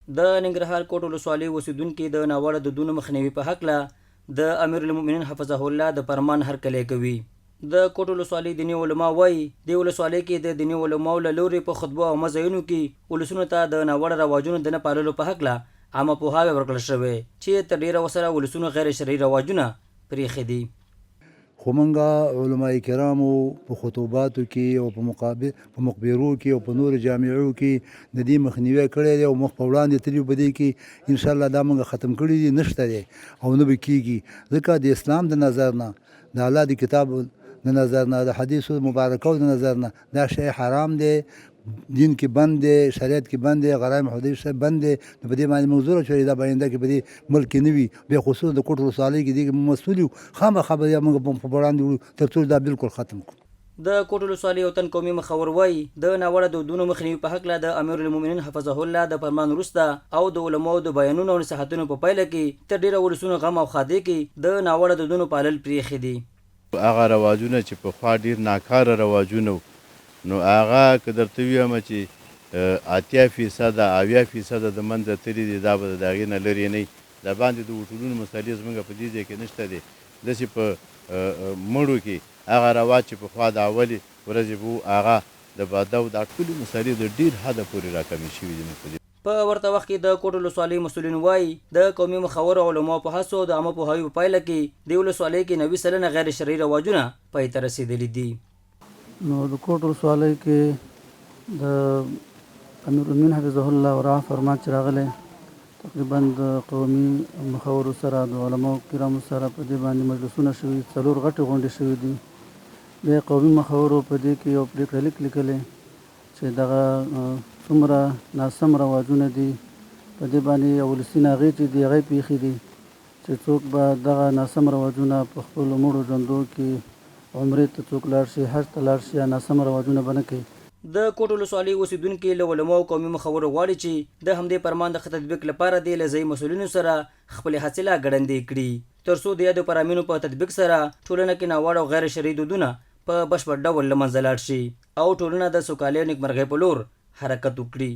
د ننګرهار کوټ ولسوالۍ اوسیدونکي د ناوړه دودونو مخنیوي په هکله د امیر المؤمنین حفظه الله د فرمان هرکلی کوي. د کوټ ولسوالۍ دیني علما وایي د ولسوالۍ کې د دیني علماو له لورې په خطبو او مځایونو کې ولسونو ته د ناوړه رواجونو د نه پاللو په هکله عامه پوهاوی ورکړل شوی چې تر ډیره وسره ولسونو غیر شرعي رواجونه پرېښي دي. خو موږ علما کرامو په خطوباتو کې او په مقبرو کې او په نورو جامعو کې د دې مخنیوی کړی دی او مخ په وړاندې تللي په دې کې انشاءالله دا موږ ختم کړي دي، نشته دی او نه به کېږي، ځکه د اسلام د نظر نه، د الله د کتاب د نظر نه، د حدیثو مبارکو د نظر نه دا شی حرام دی، دین کې بند دی، شریعت کې بند دی، غرایم حدیث بند دی. نو په دې باندې موږ زوره شوې دا باینده کې په دې ملک کې نه وي، بیا خصوصا د کوټ ولسوالۍ کې دې مسؤل یو خامخا به موږ په وړاندې وړو تر څو دا بالکل ختم کړو. د کوټ ولسوالۍ یو تن قومي مخور وایي د ناوړه دودونو مخنیوي په هکله د امیر المؤمنین حفظه الله د فرمان وروسته او د علماو د بیانونو او نصیحتونو په پایله کې تر ډیره ولسونو غم او ښادۍ کې د ناوړه دودونو پالل پرېښي دي. هغه رواجونه چې پخوا ډېر ناکاره رواجونه نو هغه که درته ووایم چې 80% 90% د منځه تللي دي، دا به د هغې نه لرې نه وي. دا باندې د هوټلونو مسالې زموږ په دې ځای کې نشته دی. داسې په مړو کې هغه رواج چې پخوا د اولې ورځې به هغه د باده او دا ټولې مسالې د ډېر حده پورې راکمې شوي دي. موږ په دې په ورته وخت کې د کوټ ولسوالۍ مسؤلین وایي د قومي مخور علماو په هڅو د عامه پوهاوي په پایله کې د ولسوالۍ کې 90 سلنه غیر شرعي رواجونه پای ته رسېدلي دي. نو د کوټ ولسوالۍ کې د امیر المؤمنین حفظه الله ورعاه فرمان چې راغلی تقریبا د قومي مخورو سره د علماو کرامو سره په دې باندې مجلسونه شوي، 4 غټې غونډې شوي دي. بیا قومي مخورو په دې کې یو پرېکړه لیک لیکلی چې دغه څومره ناسم رواجونه دي په دې باندې ولسي ناغې چې دي هغه پېښې دي چې څوک به دغه ناسم رواجونه په خپلو مړو ژوندو کې عمرې ته څوک لاړ شي، حج ته لاړ شي، یا ناسم رواجونه به نه کوي. د کوټ ولسوالۍ اوسیدونکي له علماو قومي مخورو غواړي چې د همدې فرمان د ښه تطبیق لپاره د له ځایي مسؤلینو سره خپلې هڅې لا ګړندۍ کړي تر څو د یادو فرامینو په تطبیق سره ټولنه کې ناوړه او غیر شرعي دودونه په بشپړ ډول له منځه لاړ شي او ټولنه د سوکالۍ او نیکمرغۍ په لور حرکت وکړي.